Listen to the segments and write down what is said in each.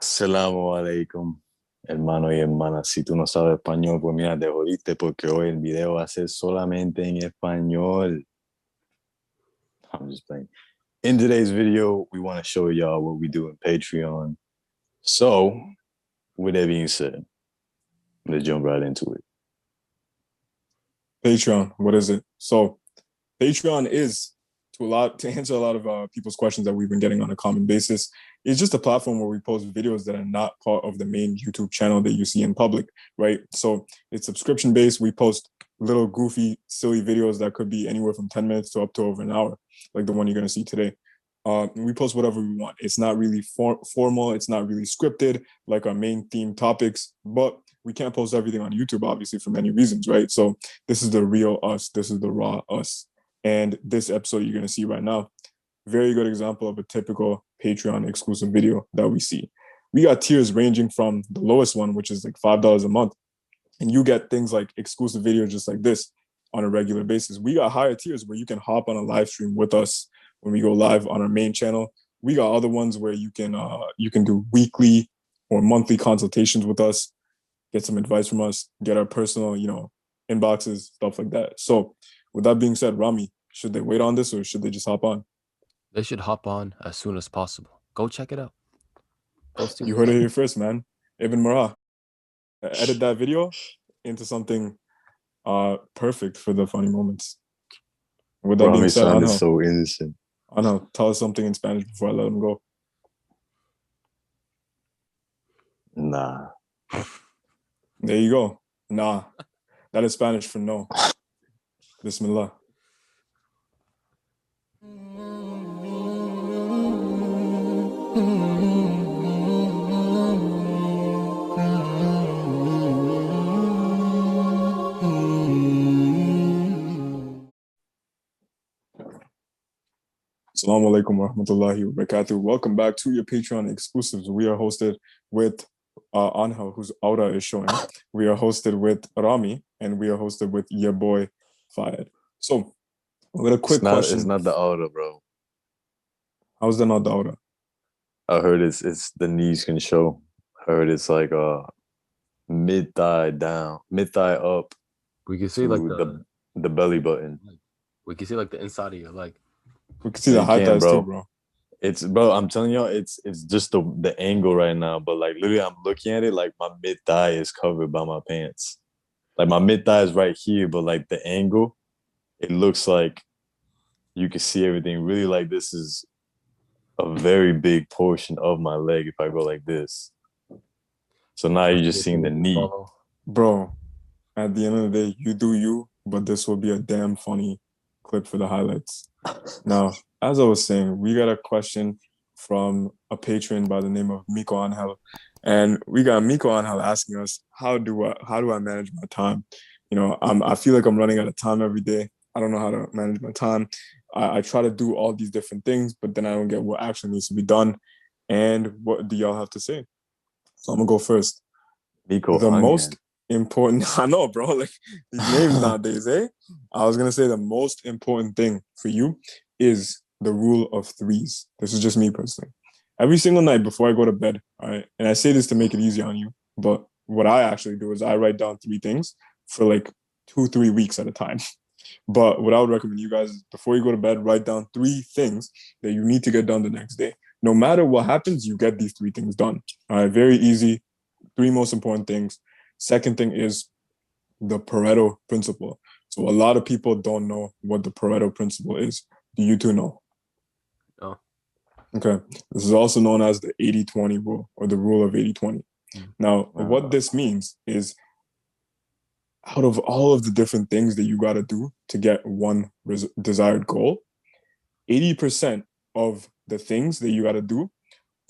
Assalamu alaikum, hermano y hermana. Si tú no sabes español, pues mira, te jodiste porque hoy el video va a ser solamente en español. I'm just playing. In today's video, we want to show y'all what we do in Patreon. So, with that being said, let's jump right into it. Patreon, what is it? So Patreon is to answer a lot of people's questions that we've been getting on a common basis. It's just a platform where we post videos that are not part of the main YouTube channel that you see in public, right? So it's subscription based. We post little goofy, silly videos that could be anywhere from 10 minutes to up to over an hour, like the one you're gonna see today. We post whatever we want. It's not really formal. It's not really scripted like our main theme topics, but we can't post everything on YouTube, obviously, for many reasons, right? So this is the real us. This is the raw us. And this episode you're going to see right now, very good example of a typical Patreon exclusive video that we see. We got tiers ranging from the lowest one, which is like $5 a month. And you get things like exclusive videos just like this on a regular basis. We got higher tiers where you can hop on a live stream with us when we go live on our main channel. We got other ones where you can do weekly or monthly consultations with us, get some advice from us, get our personal, inboxes, stuff like that. So with that being said, Rami, should they wait on this or should they just hop on? They should hop on as soon as possible. Go check it out. You heard it here first, man. Ibn Marah, edit that video into something perfect for the funny moments. With that being said, Rami Aanghel, is so innocent. Aanghel, tell us something in Spanish before I let him go. Nah. There you go. Nah. That is Spanish for no. Bismillah. Assalamu alaikum wa rahmatullahi wa barakatuh. Welcome back to your Patreon exclusives. We are hosted with Anghel, whose aura is showing. We are hosted with Rami, and we are hosted with your boy Faiyad. So, with a quick question. It's not the aura, bro. How's that not the aura? I heard it's the knees can show. I heard it's like mid thigh down, mid thigh up. We can see like the belly button. We can see like the inside of your leg. We can see the high thighs too, bro. It's bro, I'm telling y'all, it's just the angle right now. But like literally, I'm looking at it like my mid thigh is covered by my pants. Like my mid thigh is right here, but like the angle, it looks like you can see everything. Really, like this is a very big portion of my leg if I go like this. So now you're just seeing the knee. Bro, at the end of the day, you do you, but this will be a damn funny clip for the highlights. Now, as I was saying, we got a question from a patron by the name of Miko Aanghel. And we got Miko Aanghel asking us, how do I manage my time? I feel like I'm running out of time every day. I don't know how to manage my time. I try to do all these different things, but then I don't get what actually needs to be done. And what do y'all have to say? So I'm gonna go first. Miko the Aanghel. most important, I know, bro, like these names nowadays, eh? I was gonna say the most important thing for you is the rule of threes. This is just me personally. Every single night before I go to bed, all right, and I say this to make it easy on you, but what I actually do is I write down three things for like 2-3 weeks at a time. But what I would recommend you guys is before you go to bed, write down three things that you need to get done the next day. No matter what happens, you get these three things done. All right, very easy. Three most important things. Second thing is the Pareto principle. So a lot of people don't know what the Pareto principle is. Do you two know? No. Okay. This is also known as the 80-20 rule or the rule of 80-20. Now, what this means is out of all of the different things that you got to do to get one desired goal, 80% of the things that you got to do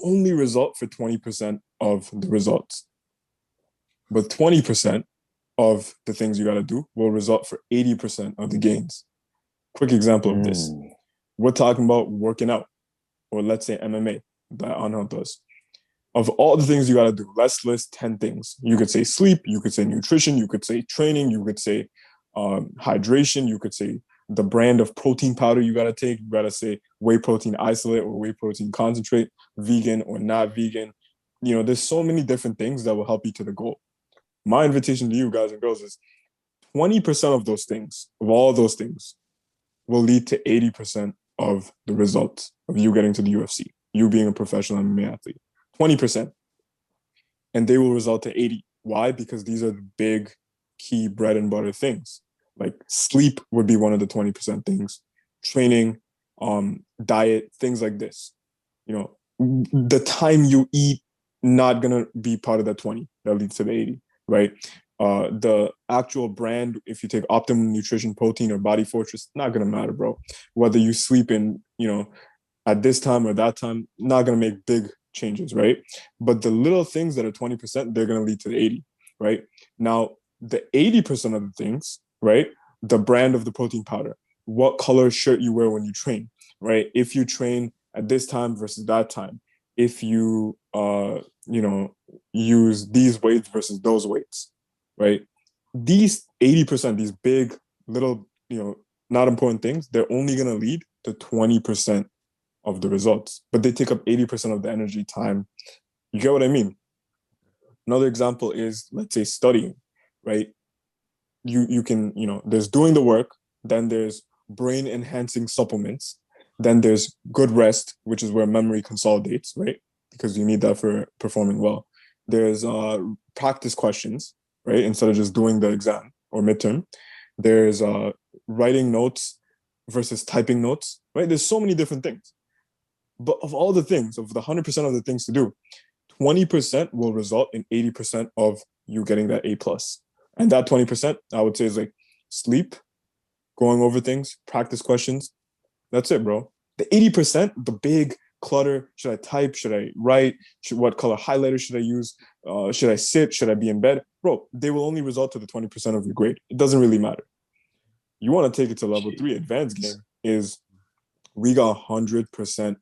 only result for 20% of the results. But 20% of the things you got to do will result for 80% of the gains. Quick example of this. We're talking about working out, or let's say MMA that Aanghel does. Of all the things you got to do, let's list 10 things. You could say sleep, you could say nutrition, you could say training, you could say hydration, you could say the brand of protein powder you got to take. You got to say whey protein isolate or whey protein concentrate, vegan or not vegan, there's so many different things that will help you to the goal. My invitation to you guys and girls is 20% of those things, of all those things, will lead to 80% of the results of you getting to the UFC, you being a professional MMA athlete. 20%. And they will result to 80. Why? Because these are the big key bread and butter things. Like sleep would be one of the 20% things. Training, diet, things like this. The time you eat, not gonna be part of that 20 that leads to the 80, right? The actual brand, if you take Optimum Nutrition, Protein, or Body Fortress, not gonna matter, bro. Whether you sleep in, at this time or that time, not gonna make big changes, right? But the little things that are 20%, they're gonna lead to the 80, right? Now, the 80% of the things, right? The brand of the protein powder, what color shirt you wear when you train, right? If you train at this time versus that time, if you use these weights versus those weights, right? These 80%, these big little, not important things, they're only gonna lead to 20% of the results, but they take up 80% of the energy, time. You get what I mean? Another example is, let's say, studying, right? You can, there's doing the work, then there's brain enhancing supplements, then there's good rest, which is where memory consolidates, right? Because you need that for performing well. There's practice questions, right? Instead of just doing the exam or midterm. There's writing notes versus typing notes, right? There's so many different things. But of all the things, of the 100% of the things to do, 20% will result in 80% of you getting that A plus. And that 20%, I would say, is like sleep, going over things, practice questions. That's it, bro. The 80%, the big clutter, should I type? Should I write? What color highlighter should I use? Should I sit? Should I be in bed? Bro, they will only result to the 20% of your grade. It doesn't really matter. You want to take it to level 3, advanced game, is we got 100%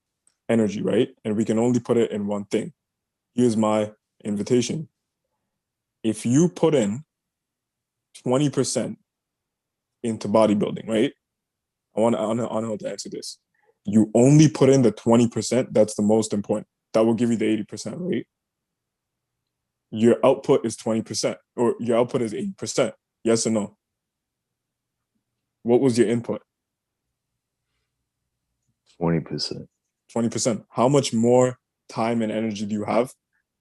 energy, right? And we can only put it in one thing. Here's my invitation. If you put in 20% into bodybuilding, right? I want Aanghel to answer this. You only put in the 20%, that's the most important. That will give you the 80%, right? Your output is 20%, or your output is 80%. Yes or no? What was your input? 20%. 20%. How much more time and energy do you have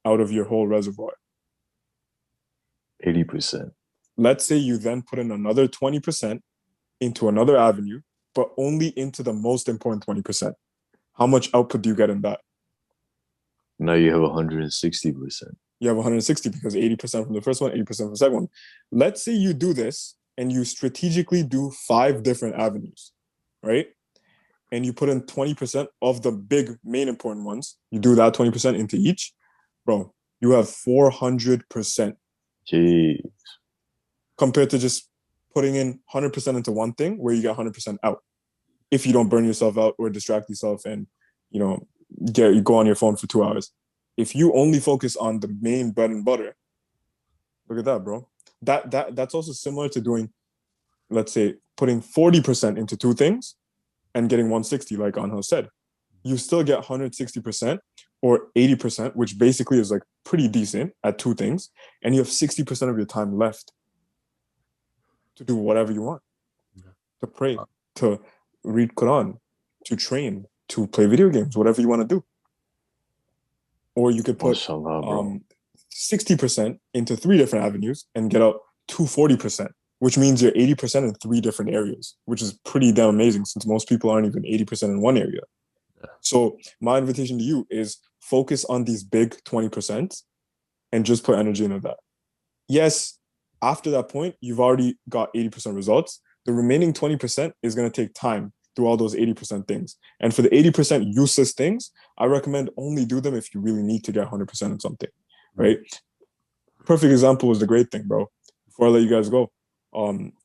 out of your whole reservoir? 80%. Let's say you then put in another 20% into another avenue, but only into the most important 20%. How much output do you get in that? Now you have 160%. You have 160 because 80% from the first one, 80% from the second one. Let's say you do this and you strategically do 5 different avenues, right? And you put in 20% of the big main important ones. You do that 20% into each. Bro, you have 400%. Jeez. Compared to just putting in 100% into one thing where you get 100% out. If you don't burn yourself out or distract yourself and, you go on your phone for 2 hours. If you only focus on the main bread and butter, look at that, bro. That's also similar to doing, let's say, putting 40% into 2 things and getting 160, like Anghel said. You still get 160% or 80%, which basically is like pretty decent at 2 things. And you have 60% of your time left to do whatever you want, to pray, to read Quran, to train, to play video games, whatever you want to do. Or you could put 60% into 3 different avenues and get out 240%, which means you're 80% in 3 different areas, which is pretty damn amazing since most people aren't even 80% in one area. So my invitation to you is focus on these big 20% and just put energy into that. Yes, after that point, you've already got 80% results. The remaining 20% is going to take time through all those 80% things. And for the 80% useless things, I recommend only do them if you really need to get 100% in something, right? Perfect example is the great thing, bro. Before I let you guys go,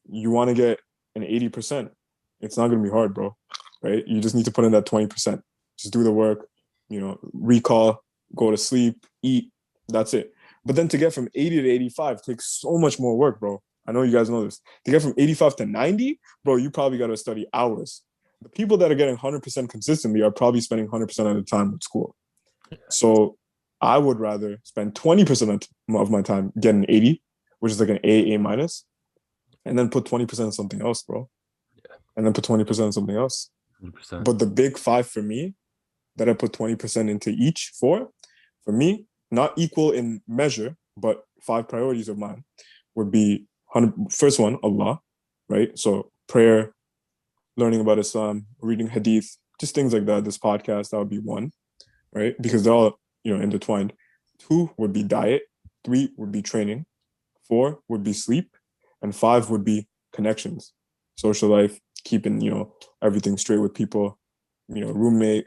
you want to get an 80%. It's not going to be hard, bro, right? You just need to put in that 20%. Just do the work, recall, go to sleep, eat. That's it. But then to get from 80 to 85 takes so much more work, bro. I know you guys know this. To get from 85 to 90, bro, you probably got to study hours. The people that are getting 100% consistently are probably spending 100% of the time at school. So I would rather spend 20% of my time getting an 80, which is like an A minus, and then put 20% on something else, bro. Yeah. And then put 20% on something else. 100%. But the big five for me that I put 20% into each for me, not equal in measure, but five priorities of mine would be first one, Allah, right? So prayer, learning about Islam, reading Hadith, just things like that. This podcast, that would be one, right? Because they're all intertwined. Two would be diet. Three would be training. Four would be sleep, and five would be connections, social life, keeping everything straight with people, roommate,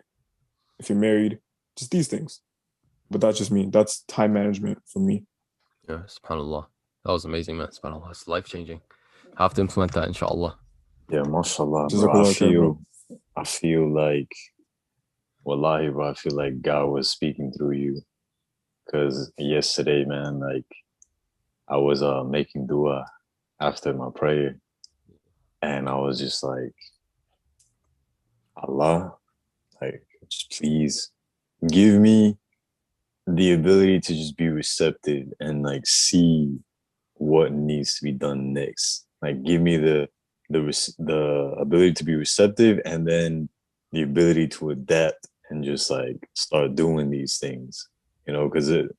if you're married, just these things. But that's just me. That's time management for me. Yeah, subhanAllah. That was amazing, man. SubhanAllah. It's life changing. I have to implement that, inshallah. Yeah, mashallah, bro. Jazakallah khair, bro. I feel like, wallahi, bro, I feel like God was speaking through you. Because yesterday, man, like, I was making dua after my prayer. And I was just like, Allah, like, just please give me the ability to just be receptive and like see what needs to be done next. Like, give me the ability to be receptive, and then the ability to adapt and just like start doing these things. Because the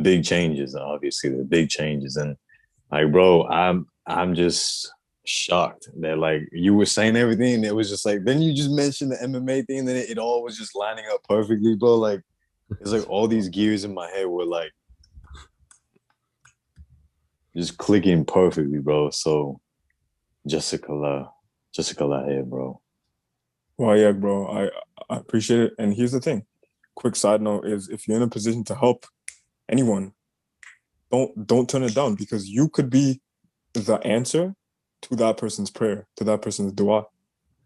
big changes, obviously, the big changes, and like, bro, I'm just shocked that like you were saying everything, and it was just like then you just mentioned the MMA thing, and then it all was just lining up perfectly, bro. Like it's like all these gears in my head were like just clicking perfectly, bro. So Jessica here, bro. Well, yeah, bro. I appreciate it. And here's the thing. Quick side note is if you're in a position to help anyone, don't turn it down, because you could be the answer to that person's prayer, to that person's dua.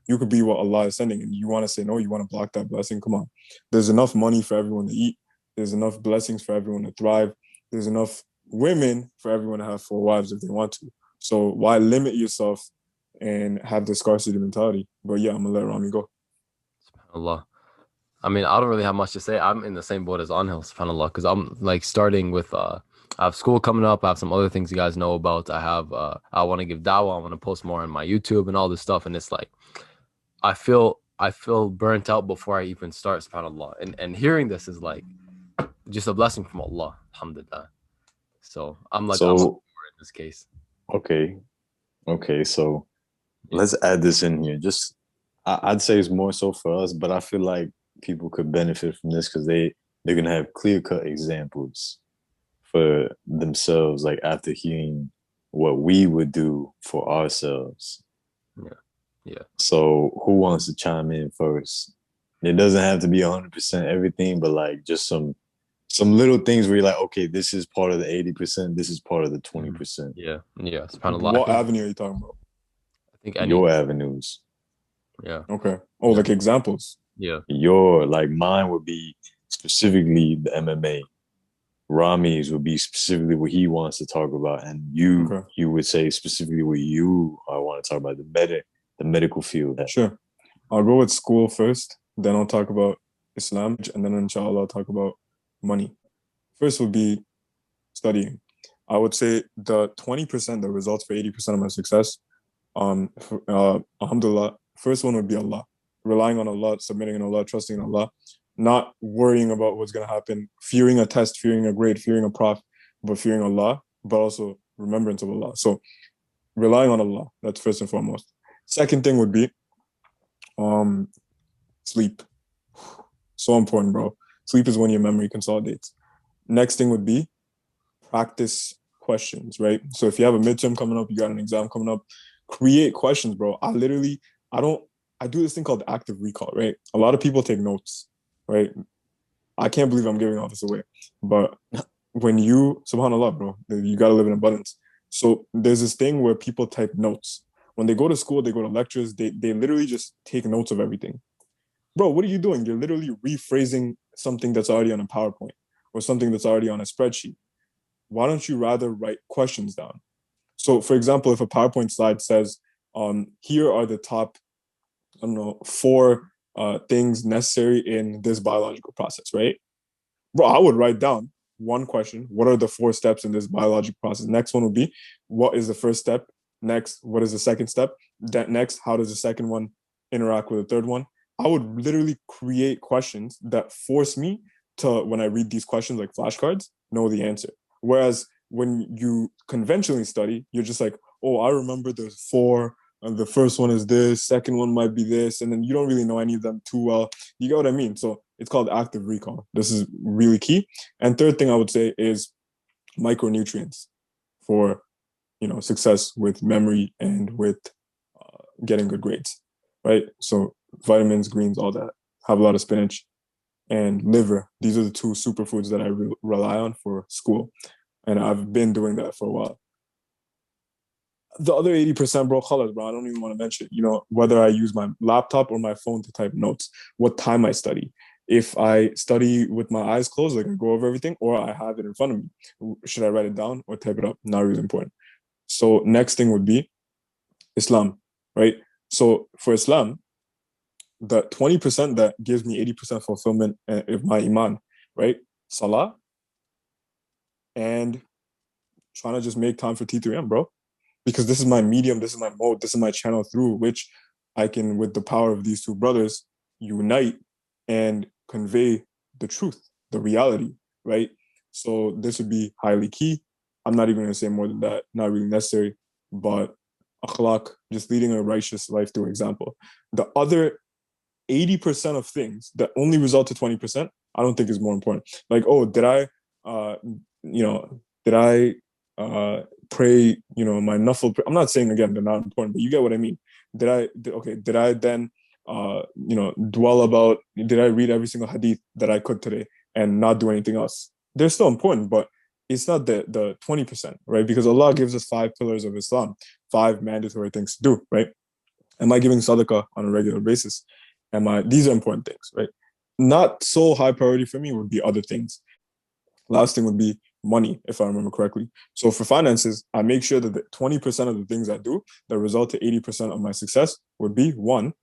You could be what Allah is sending, and you want to say no, you want to block that blessing. Come on. There's enough money for everyone to eat. There's enough blessings for everyone to thrive. There's enough women for everyone to have 4 wives if they want to. So why limit yourself and have the scarcity mentality? But yeah, I'm gonna let Rami go. SubhanAllah. I mean, I don't really have much to say. I'm in the same boat as Anghel, subhanAllah, because I'm like starting with I have school coming up. I have some other things you guys know about. I want to give dawah. I want to post more on my YouTube and all this stuff. And it's like I feel burnt out before I even start, subhanAllah. And hearing this is like just a blessing from Allah, alhamdulillah. So I'm So in this case. okay. So let's add this in here. Just I'd say it's more so for us, but I feel like people could benefit from this because they're gonna have clear-cut examples for themselves, like after hearing what we would do for ourselves. Yeah. So who wants to chime in first? It doesn't have to be 100% everything, but like just some little things where you're like, okay, this is part of the 80%, this is part of the 20%. Yeah, subhanAllah. What avenue are you talking about? I think Your avenues. Yeah. Okay. Oh, like examples. Yeah. Like mine would be specifically the MMA. Rami's would be specifically what he wants to talk about, and you would say specifically what you want to talk about, the medical field. Sure. I'll go with school first, then I'll talk about Islam, and then inshallah I'll talk about money. First would be studying. I would say the 20%, the results for 80% of my success, alhamdulillah, first one would be Allah. Relying on Allah, submitting on Allah, trusting in Allah, not worrying about what's going to happen, fearing a test, fearing a grade, fearing a prof, but fearing Allah, but also remembrance of Allah. So relying on Allah, that's first and foremost. Second thing would be sleep. So important, bro. Sleep is when your memory consolidates. Next thing would be practice questions, right? So if you have a midterm coming up, you got an exam coming up, create questions, bro. I do this thing called active recall, right? A lot of people take notes, right? I can't believe I'm giving all this away. But when you, subhanAllah, bro, you got to live in abundance. So there's this thing where people type notes. When they go to school, they go to lectures, they literally just take notes of everything. Bro, what are you doing? You're literally rephrasing something that's already on a PowerPoint or something that's already on a spreadsheet. Why don't you rather write questions down? So, for example, if a PowerPoint slide says, here are the top, 4 things necessary in this biological process, right? bro, I would write down one question. What are the 4 steps in this biologic process? Next one would be, what is the first step? Next, what is the second step? That next, how does the second one interact with the third one? I would literally create questions that force me to, when I read these questions like flashcards, know the answer. Whereas when you conventionally study, you're just like, oh, I remember there's 4, and the first one is this, second one might be this, and then you don't really know any of them too well. You get what I mean? So it's called active recall. This is really key. And third thing I would say is micronutrients for, success with memory and with getting good grades, right? So vitamins, greens, all that. Have a lot of spinach and liver. These are the 2 superfoods that I rely on for school. And I've been doing that for a while. The other 80%, bro, colors, bro. I don't even want to mention, whether I use my laptop or my phone to type notes, what time I study. If I study with my eyes closed, like I go over everything, or I have it in front of me, should I write it down or type it up? Not really important. So next thing would be Islam, right? So for Islam, the 20% that gives me 80% fulfillment of my iman, right? Salah and trying to just make time for T3M, bro. Because this is my medium, this is my mode, this is my channel through which I can, with the power of these 2 brothers, unite and convey the truth, the reality, right? So this would be highly key. I'm not even going to say more than that, not really necessary, but akhlaq, just leading a righteous life through example. The other 80% of things that only result to 20%, I don't think is more important. Like, oh, did I pray, my nuffle? I'm not saying again they're not important, but you get what I mean. Did I then, did I read every single hadith that I could today and not do anything else? They're still important, but it's not the 20%, right? Because Allah gives us 5 pillars of Islam, 5 mandatory things to do, right? Am I giving sadaqah on a regular basis? These are important things, right? Not so high priority for me would be other things. Last thing would be money, if I remember correctly. So for finances, I make sure that the 20% of the things I do that result to 80% of my success would be, 1,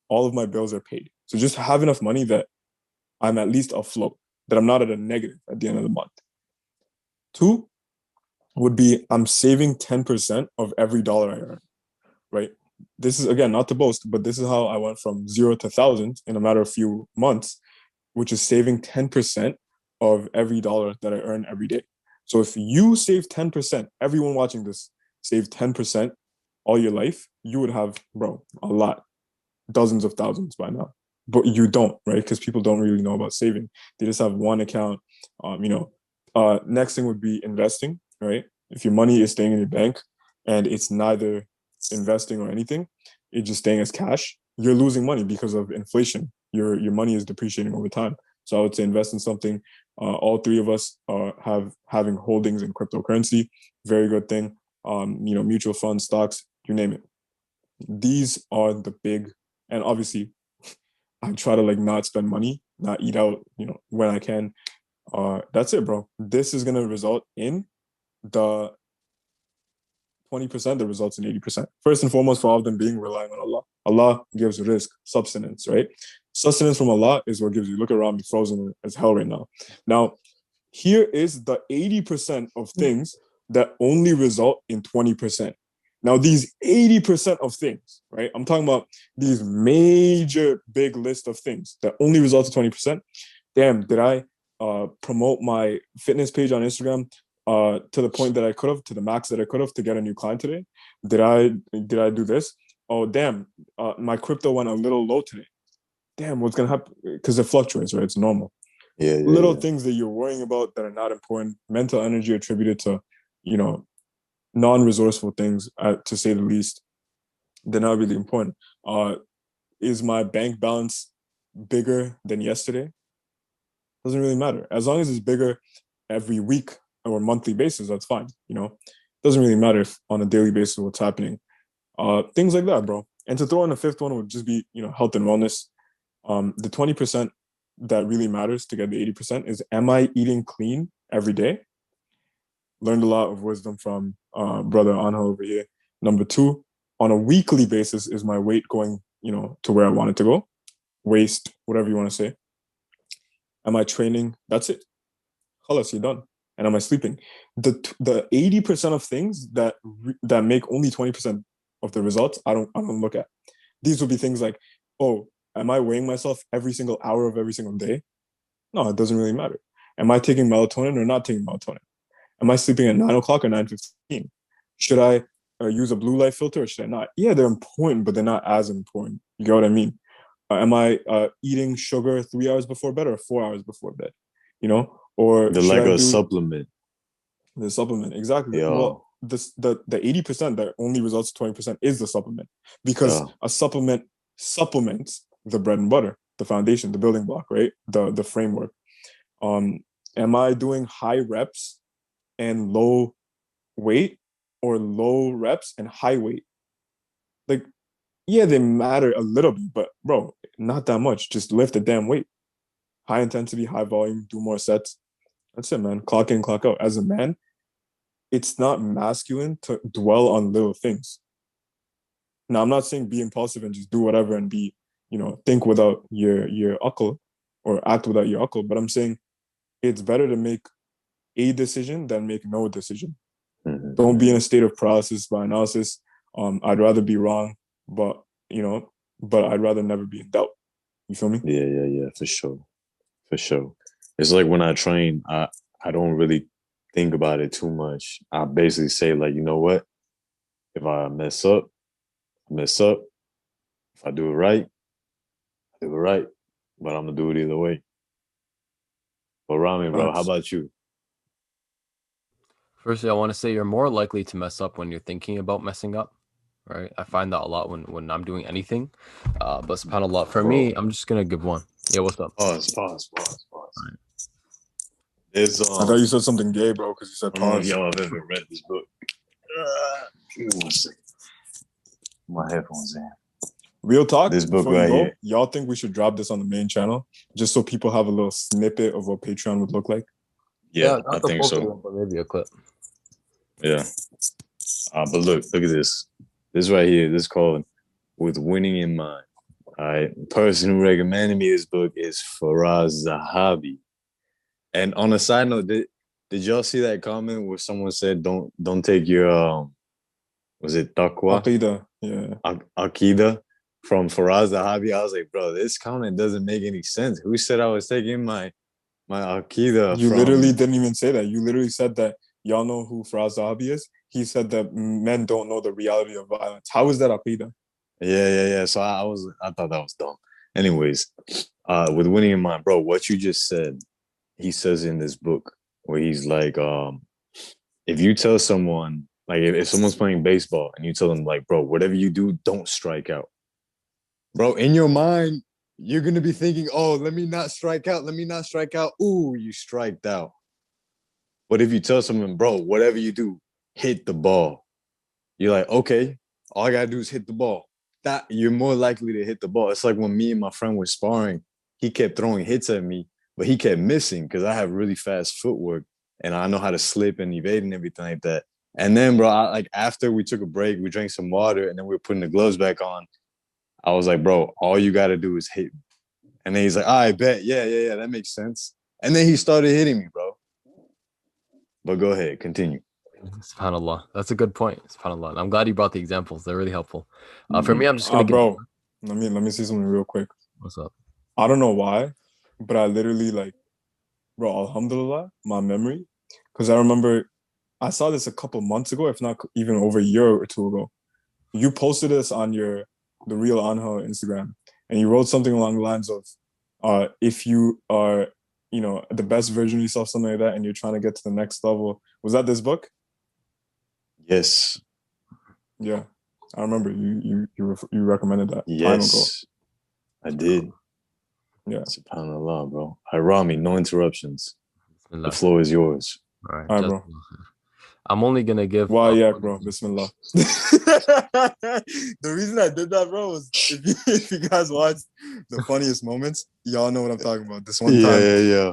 all of my bills are paid. So just have enough money that I'm at least afloat, that I'm not at a negative at the end of the month. 2 would be, I'm saving 10% of every dollar I earn, right? This is, again, not to boast, but this is how I went from 0 to 1,000 in a matter of few months, which is saving 10% of every dollar that I earn every day. So if you save 10%, everyone watching this save 10% all your life, you would have, bro, a lot, dozens of thousands by now. But you don't, right? Because people don't really know about saving. They just have one account. Next thing would be investing, right? If your money is staying in your bank and it's neither investing or anything, it's just staying as cash, you're losing money because of inflation. Your money is depreciating over time. So I would say invest in something. All 3 of us having holdings in cryptocurrency, very good thing. Mutual funds, stocks, you name it. These are the big, and obviously I try to not spend money, not eat out, when I can. That's it, bro. This is gonna result in the 20% that results in 80%. First and foremost, for all of them being relying on Allah. Allah gives rizq, sustenance, right? Sustenance from Allah is what gives you. Look at Rami, frozen as hell right now. Now, here is the 80% of things that only result in 20%. Now, these 80% of things, right? I'm talking about these major big list of things that only result in 20%. Damn, did I promote my fitness page on Instagram to the point that I could have, to the max that I could have to get a new client today? Did I do this? Oh, damn, my crypto went a little low today. Damn, what's gonna happen? Because it fluctuates, right? It's normal. Little things that you're worrying about that are not important. Mental energy attributed to, non-resourceful things, to say the least. They're not really important. Is my bank balance bigger than yesterday? Doesn't really matter. As long as it's bigger every week or monthly basis, that's fine. Doesn't really matter if on a daily basis what's happening. Things like that, bro. And to throw in a 5th one would just be, health and wellness. The 20% that really matters to get the 80% is, am I eating clean every day? Learned a lot of wisdom from brother Aanghel over here. Number 2, on a weekly basis, is my weight going, to where I want it to go? Waist, whatever you want to say. Am I training? That's it. Khalas, you're done. And am I sleeping? The 80% of things that make only 20% of the results, I don't look at. These would be things like, oh, am I weighing myself every single hour of every single day? No, it doesn't really matter. Am I taking melatonin or not taking melatonin? Am I sleeping at 9 o'clock or 9:15? Should I use a blue light filter or should I not? Yeah, they're important, but they're not as important. You get what I mean? Am I eating sugar 3 hours before bed or 4 hours before bed? You know, or They're should like I a do supplement. the supplement? Exactly. Yo, Well, the 80% that only results to 20% is the supplement because yo. a supplement supplements the bread and butter, the foundation, the building block, right? The framework. Um, am I doing high reps and low weight or low reps and high weight? Like, yeah, they matter a little bit, but bro, not that much. Just lift the damn weight. High intensity, high volume, do more sets. That's it, man. Clock in, clock out. As a man, it's not masculine to dwell on little things. Now, I'm not saying be impulsive and just do whatever and be, think without your akal or act without your akal, but I'm saying it's better to make a decision than make no decision. Don't be in a state of paralysis by analysis. I'd rather be wrong, but but I'd rather never be in doubt. You feel me? Yeah, for sure. For sure. It's like when I train, I don't really think about it too much. I basically say, like, you know what? If I mess up, I mess up. If I do it right, I do it right. But I'm gonna do it either way. But Rami, bro, how Facts. about you? Firstly, I want to say you're more likely to mess up when you're thinking about messing up, right? I find that a lot when I'm doing anything. But subhanAllah, for Bro, me, I'm just gonna give one. Yeah, what's up? pause. There's I thought you said something gay, bro, because you said I don't know if pause. y'all have ever read this book. Give me 1 second. My headphones in. Real talk, This book before you right go, here. y'all think we should drop this on the main channel just so people have a little snippet of what Patreon would look like? Yeah, I not the think full so. video, but maybe a clip. Yeah. But look at this. This right here, this called With Winning in Mind. All right. The person who recommended me this book is Faraz Zahabi. And on a side note, did y'all see that comment where someone said don't take your was it taqwa? Aqidah, yeah. Akida from Faraz Zahabi? I was like, bro, this comment doesn't make any sense. Who said I was taking my Akida You literally from didn't even say that. You literally said that y'all know who Faraz Zahabi is. He said that men don't know the reality of violence. How is that Aqidah? Yeah. So I thought that was dumb. Anyways, with winning in mind, bro, what you just said, he says in this book where he's like, if you tell someone, like if someone's playing baseball and you tell them, like, bro, whatever you do, don't strike out. Bro, in your mind, you're gonna be thinking, oh, let me not strike out. Let me not strike out. Ooh, you striked out. But if you tell someone, bro, whatever you do, hit the ball. You're like, okay, all I gotta do is hit the ball. That you're more likely to hit the ball. It's like when me and my friend were sparring, he kept throwing hits at me, but he kept missing because I have really fast footwork and I know how to slip and evade and everything like that. And then, bro, like after we took a break, we drank some water and then we were putting the gloves back on. I was like, bro, all you gotta do is hit me. And then he's like, I bet, yeah, that makes sense. And then he started hitting me, bro. But go ahead, continue. SubhanAllah. That's a good point. SubhanAllah. I'm glad you brought the examples. They're really helpful. For me, I'm just gonna give. Bro, let me say something real quick. What's up? I don't know why, but I literally like, bro, alhamdulillah, my memory. Because I remember I saw this a couple months ago, if not even over a year or two ago. You posted this on the real Aanghel Instagram, and you wrote something along the lines of, if you are, the best version of yourself, something like that, and you're trying to get to the next level. Was that this book? Yes. Yeah, I remember you recommended that time ago. Yes, I did. Yeah. SubhanAllah, bro. Hi, Rami, no interruptions. Bismillah. The floor is yours. All right, All right, bro. I'm only gonna give. Why, yeah, bro. Bismillah. The reason I did that, bro, was if you guys watched the funniest moments, y'all know what I'm talking about. This one time, Yeah.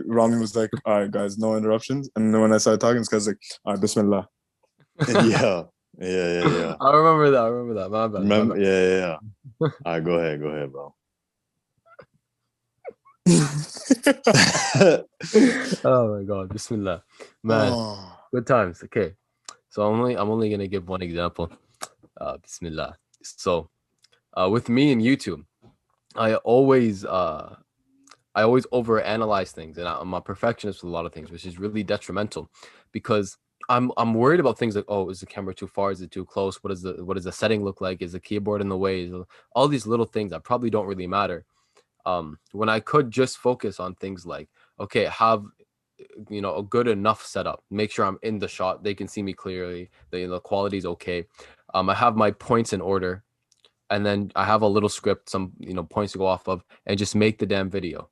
Rami was like, "All right, guys, no interruptions." And then when I started talking, this guy's like, "All right, Bismillah." Yeah. I remember that. My bad. Remember? Yeah. All right, go ahead, bro. Oh my God, Bismillah, man, good times. Okay, so I'm only gonna give one example. Bismillah. So, with me and YouTube, I always overanalyze things, and I'm a perfectionist with a lot of things, which is really detrimental, because I'm worried about things like, oh, is the camera too far? Is it too close? What does the setting look like? Is the keyboard in the way? All these little things that probably don't really matter. When I could just focus on things like, okay, have a good enough setup, make sure I'm in the shot, they can see me clearly, the quality is okay. I have my points in order, and then I have a little script, some points to go off of, and just make the damn video.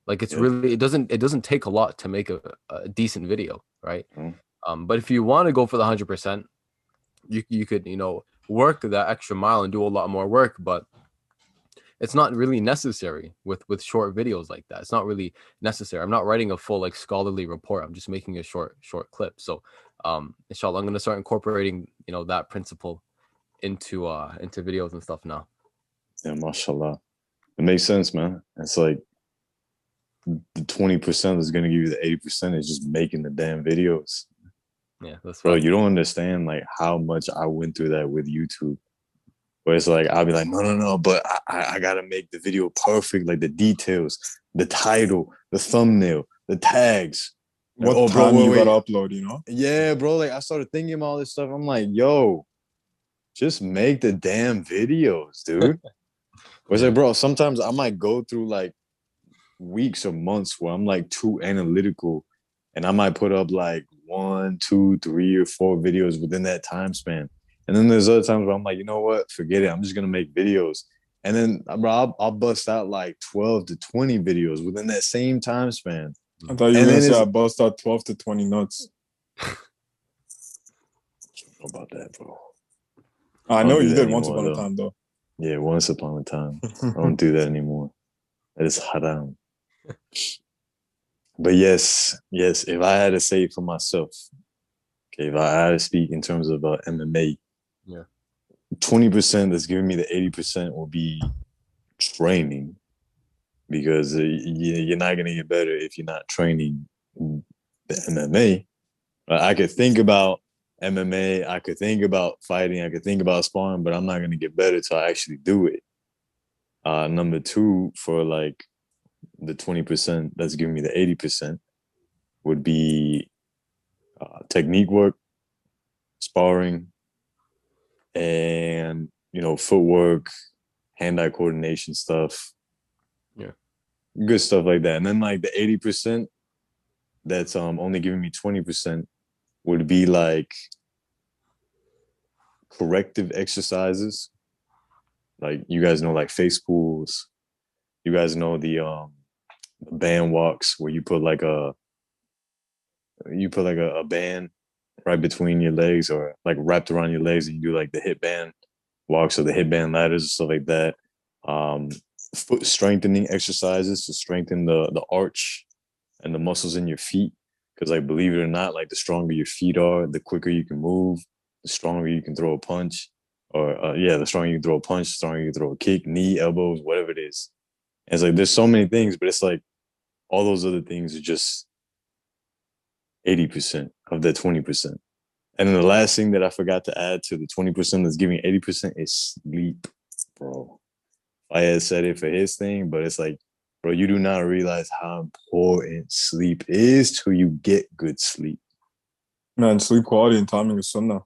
Like it's really, it doesn't take a lot to make a decent video, right? But if you want to go for the 100%, you could work that extra mile and do a lot more work, but it's not really necessary with short videos like that. It's not really necessary. I'm not writing a full like scholarly report. I'm just making a short clip. So inshallah, I'm gonna start incorporating that principle into videos and stuff now. Yeah, mashallah. It makes sense, man. It's like the 20% is gonna give you the 80% is just making the damn videos. Yeah, that's bro. right. You don't understand like how much I went through that with YouTube. Where it's like I'll be like, no, but I gotta make the video perfect, like the details, the title, the thumbnail, the tags. What oh, bro, time you wait. gotta upload, Yeah, bro. Like I started thinking about all this stuff. I'm like, yo, just make the damn videos, dude. Whereas like, bro, sometimes I might go through like weeks or months where I'm like too analytical, and I might put up like 1, 2, 3, or 4 videos within that time span. And then there's other times where I'm like, you know what? Forget it. I'm just gonna make videos. And then bro, I'll bust out like 12 to 20 videos within that same time span. I thought you were gonna say I bust out 12 to 20 nuts. I don't know about that, bro. I know you did once upon a time, though. Yeah, once upon a time. I don't do that anymore. That is haram. But yes, if I had to say it for myself, okay, if I had to speak in terms of MMA, 20% that's giving me the 80% will be training, because you're not going to get better if you're not training the MMA. I could think about MMA, I could think about fighting, I could think about sparring, but I'm not going to get better till I actually do it. Number 2, for like the 20% that's giving me the 80%, would be technique work, sparring, and footwork, hand-eye coordination stuff, good stuff like that. And then like the 80% that's only giving me 20% would be like corrective exercises. Like you guys know, like face pulls. You guys know the band walks where you put like a band right between your legs, or like wrapped around your legs, and you do like the hip band walks or the hip band ladders and stuff like that. Foot strengthening exercises to strengthen the arch and the muscles in your feet, because like, believe it or not, like the stronger your feet are, the quicker you can move, the stronger you can throw a punch, or the stronger you can throw a punch, the stronger you can throw a kick, knee, elbows, whatever it is. And it's like there's so many things, but it's like all those other things are just 80% of that 20%. And then the last thing that I forgot to add to the 20% that's giving 80% is sleep, bro. Faiyad said it for his thing, but it's like, bro, you do not realize how important sleep is till you get good sleep. Man, sleep quality and timing is sunnah.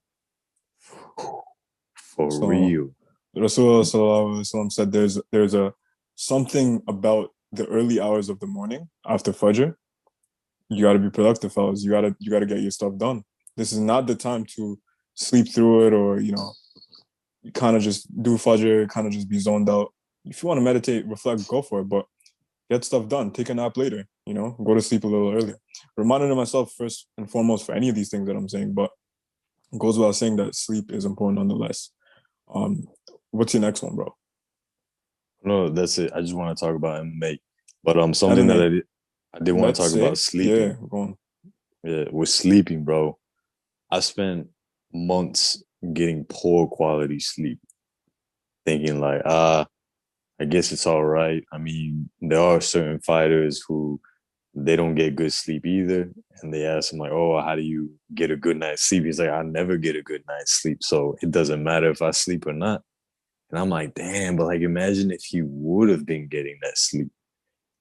For real. Rasulullah Sallallahu Alaihi Wasallam said there's a something about the early hours of the morning after Fajr. You got to be productive, fellas. You gotta get your stuff done. This is not the time to sleep through it, or kind of just do Fajr, kind of just be zoned out. If you want to meditate, reflect, go for it. But get stuff done. Take a nap later. Go to sleep a little earlier. Reminding myself first and foremost for any of these things that I'm saying, but it goes without saying that sleep is important nonetheless. What's your next one, bro? No, that's it. I just want to talk about MMA, but something that I did want to talk about sleeping. Yeah, go on. Yeah, with sleeping, bro. I spent months getting poor quality sleep, thinking like, I I guess it's all right. I mean, there are certain fighters who they don't get good sleep either. And they ask him like, oh, how do you get a good night's sleep? He's like, I never get a good night's sleep. So it doesn't matter if I sleep or not. And I'm like, damn, but like imagine if he would have been getting that sleep.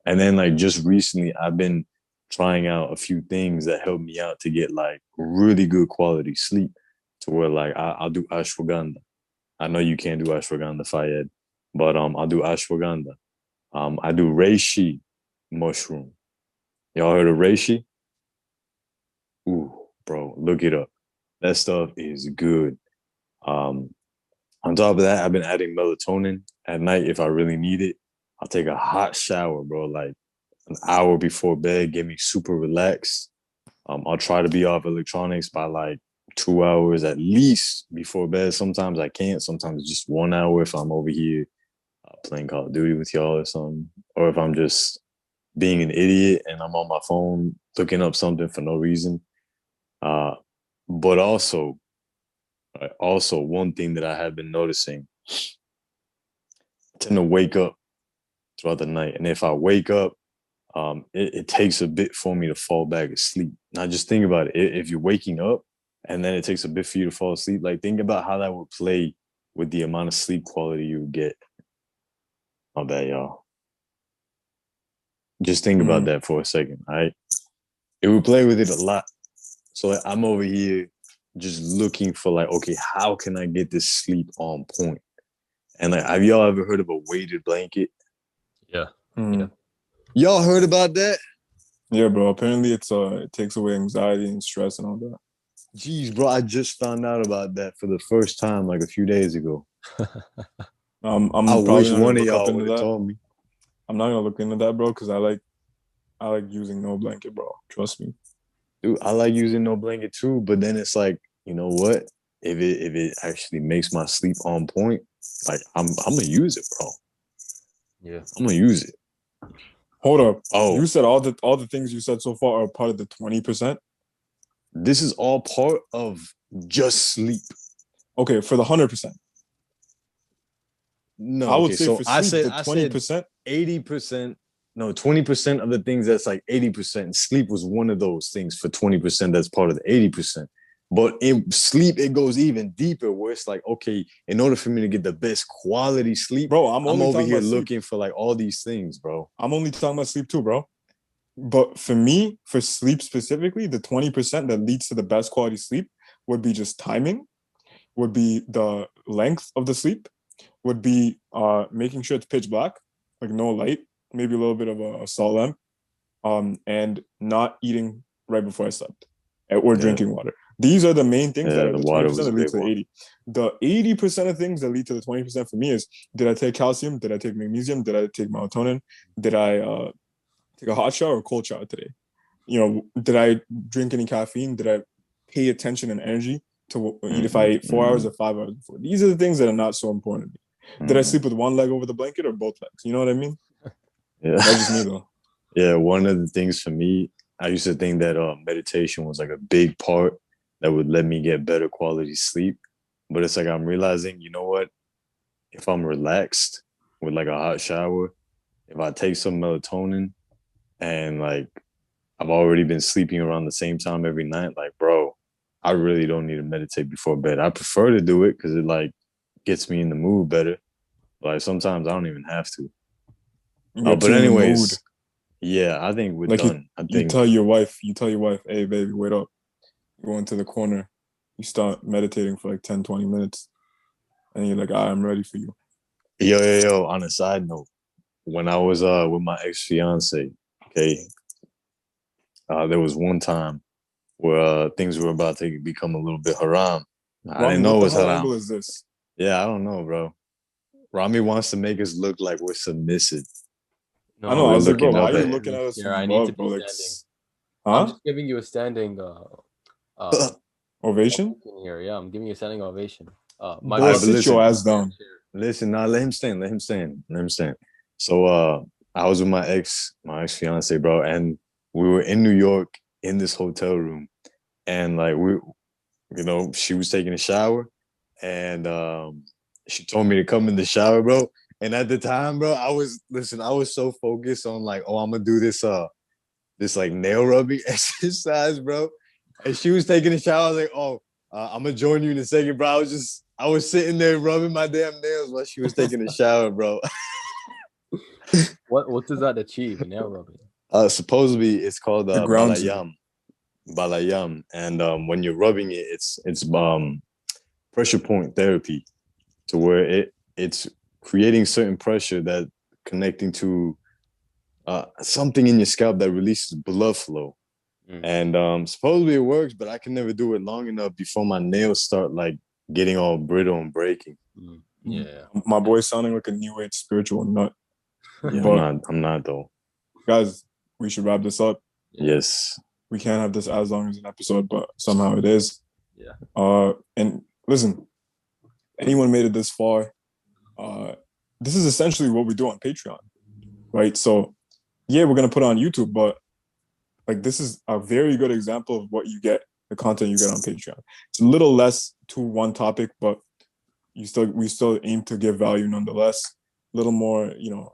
And then like just recently I've been trying out a few things that help me out to get like really good quality sleep to where like I'll do ashwagandha. I know you can't do ashwagandha, Faiyad, but I'll do ashwagandha. I do reishi mushroom. Y'all heard of reishi? Ooh, bro, look it up. That stuff is good. Um, on top of that, I've been adding melatonin at night if I really need it. I'll take a hot shower, bro, like an hour before bed, get me super relaxed. I'll try to be off electronics by like 2 hours at least before bed. Sometimes I can't. Sometimes just 1 hour if I'm over here playing Call of Duty with y'all or something, or if I'm just being an idiot and I'm on my phone looking up something for no reason. Uh, but also one thing that I have been noticing, I tend to wake up throughout the night, and if I wake up, it takes a bit for me to fall back asleep. Now just think about it. If you're waking up and then it takes a bit for you to fall asleep, like think about how that would play with the amount of sleep quality you would get. My bad, y'all. Just think about that for a second, all right? It would play with it a lot. So like, I'm over here just looking for like, okay, how can I get this sleep on point? And like, have y'all ever heard of a weighted blanket? Yeah. Mm. Yeah. Y'all heard about that? Yeah, bro. Apparently, it takes away anxiety and stress and all that. Jeez, bro, I just found out about that for the first time like a few days ago. I'm I probably wish not gonna one of look up y'all into would have that. told me. I'm not gonna look into that, bro, because I like using no blanket, bro. Trust me. Dude, I like using no blanket too, but then it's like, you know what? If it actually makes my sleep on point, like I'm gonna use it, bro. Yeah. I'm gonna use it. Hold up. Oh, You said all the things you said so far are part of the 20%. this is all part of just sleep. Okay, for the 100%. No, I would okay. say So for sleep, the I said 20%. 80%. No, 20% of the things that's like 80%. Sleep was one of those things for 20% that's part of the 80%. But in sleep, it goes even deeper where it's like, okay, in order for me to get the best quality sleep, Bro, I'm I'm only over talking here about sleep. looking for like all these things, bro. I'm only talking about sleep too, bro. But for me, for sleep specifically, the 20% that leads to the best quality sleep would be just timing, would be the length of the sleep, would be making sure it's pitch black, like no light, maybe a little bit of a salt lamp, and not eating right before I slept, or Yeah, drinking water. These are the main things that yeah, are the the water 20% was a that lead big to the one. 80. The 80% of things that lead to the 20% for me is, did I take calcium? Did I take magnesium? Did I take melatonin? Did I take a hot shower or cold shower today? Did I drink any caffeine? Did I pay attention and energy to eat if I ate 4 hours or 5 hours before? These are the things that are not so important. Did I sleep with one leg over the blanket or both legs? You know what I mean? Yeah. That's just me though. Yeah, one of the things for me, I used to think that meditation was like a big part that would let me get better quality sleep. But it's like I'm realizing, you know what? If I'm relaxed with like a hot shower, if I take some melatonin and like I've already been sleeping around the same time every night, like bro, I really don't need to meditate before bed. I prefer to do it because it like gets me in the mood better. Like sometimes I don't even have to. Get But you in the mood. anyways, yeah, I think we're Like done. I you think tell your wife, hey baby, wait up. You go into the corner, you start meditating for like 10, 20 minutes, and you're like, I'm ready for you. yo. On a side note, when I was with my ex fiance, okay, there was one time where things were about to become a little bit haram. I Rami, didn't know what it the was hell haram. angle is this? Yeah, I don't know, bro. Rami wants to make us look like we're submissive. I No, know. I We're was like, bro, looking why are up you at. looking at us here. from I need to above, bro? be Like, standing. I'm huh? just giving you a standing uh Ovation? ovation here. Yeah, I'm giving you a standing ovation. My Boy, All right, brother. but sit your listen, ass down. listen. Now let him stand. Let him stand. Let him stand. So I was with my ex fiance, bro, and we were in New York in this hotel room, and like she was taking a shower, and she told me to come in the shower, bro. And at the time, bro, I was so focused on like, oh, I'm gonna do this like nail rubbing exercise, bro. And she was taking a shower. I was like, oh, I'm gonna join you in a second, bro. I was sitting there rubbing my damn nails while she was taking a shower, bro. What does that achieve? Nail rubbing. Supposedly it's called It grounds you. balayam, and when you're rubbing it, it's pressure point therapy, to where it's creating certain pressure that connecting to something in your scalp that releases blood flow. And supposedly it works, but I can never do it long enough before my nails start like getting all brittle and breaking. Yeah, my boy's sounding like a new age spiritual nut. Yeah, but I'm not though. Guys, we should wrap this up. Yes. We can't have this as long as an episode, but somehow it is. Yeah. And listen, anyone made it this far, this is essentially what we do on Patreon, right? So, yeah, we're gonna put it on YouTube, but like this is a very good example of what you get, the content you get on Patreon. It's a little less to one topic, but we still aim to give value nonetheless. A little more,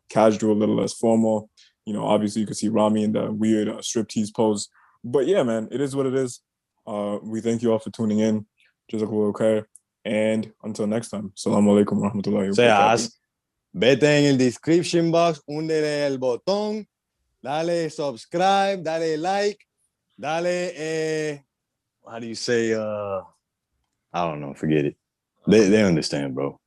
casual, a little less formal. Obviously you can see Rami in the weird striptease pose. But yeah, man, it is what it is. We thank you all for tuning in. Jazakallahu khair. And until next time, Assalamu alaikum wa rahmatullahi wa barakatuh. Vete en el description box, húndele el botón, dale subscribe, dale like, dale, how do you say, I don't know, forget it. They understand, bro.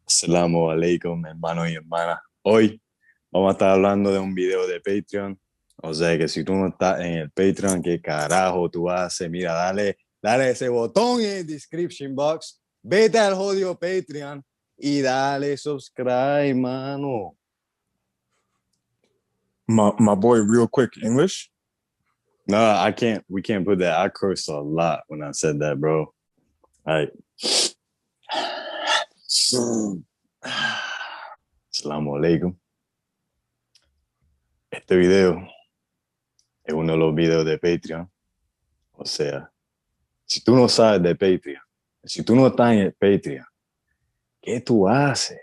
Assalamu alaikum, hermano y hermana. Hoy vamos a estar hablando de un video de Patreon. O sea que si tú no estás en el Patreon, ¿qué carajo tú haces? Mira, dale ese botón en el description box. Vete al jodido Patreon y dale subscribe, mano. My boy, real quick, English? No, I can't. We can't put that. I cursed a lot when I said that, bro. All right. Assalamu alaikum. Este video es uno de los videos de Patreon. O sea, si tú no sabes de Patreon, si tú no estás en el Patreon, ¿qué tú haces?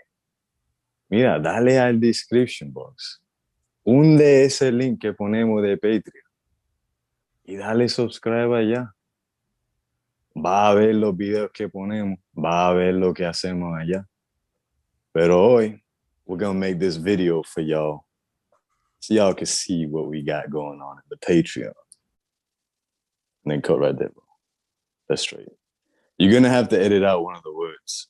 Mira, dale al description box. Hunde ese link que ponemos de Patreon y dale subscribe allá. Va a ver los videos que ponemos, va a ver lo que hacemos allá. Pero hoy, we're gonna make this video for y'all, so y'all can see what we got going on in the Patreon. And then cut right there, bro. That's straight. You're gonna have to edit out one of the words.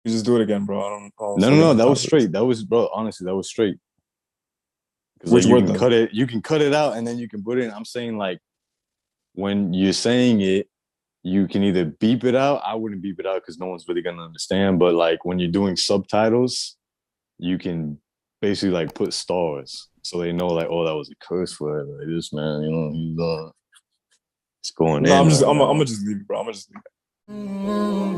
You just do it again, bro. I don't No, that was straight. That was, bro, honestly, that was straight. Which like, word you can cut it out and then you can put it in. I'm saying, like, when you're saying it, you can either beep it out. I wouldn't beep it out because no one's really gonna understand. But like when you're doing subtitles, you can basically like put stars so they know like, oh, that was a curse word. Like this man, he's going in. I'm gonna just leave it, bro. I'm gonna just leave it.